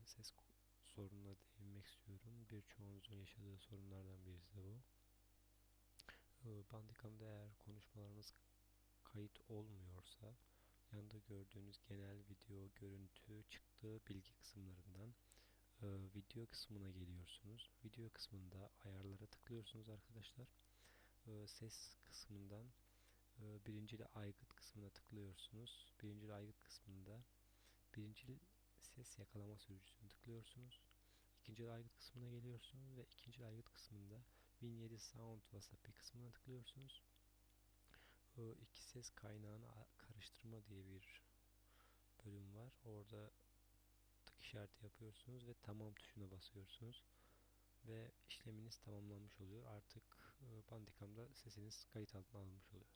ses sorununa değinmek istiyorum. Birçoğunuzun yaşadığı sorunlardan birisi de bu. Bandicam'da eğer konuşmalarınız kayıt olmuyorsa yanında gördüğünüz genel video, görüntü, çıktığı bilgi kısımlarından video kısmına geliyorsunuz. Video kısmında ayarlara tıklıyorsunuz arkadaşlar. Ses kısmından birincil aygıt kısmına tıklıyorsunuz. Birincil aygıt kısmında birincil ses yakalama sürücüsünü tıklıyorsunuz. İkinci aygıt kısmına geliyorsunuz ve ikinci aygıt kısmında 1007 Sound Wasabi kısmına tıklıyorsunuz. İki ses kaynağını karıştırma diye bir bölüm var. Orada tık işareti yapıyorsunuz ve tamam tuşuna basıyorsunuz. Ve işleminiz tamamlanmış oluyor. Artık Bandicam'da sesiniz kayıt altına alınmış oluyor.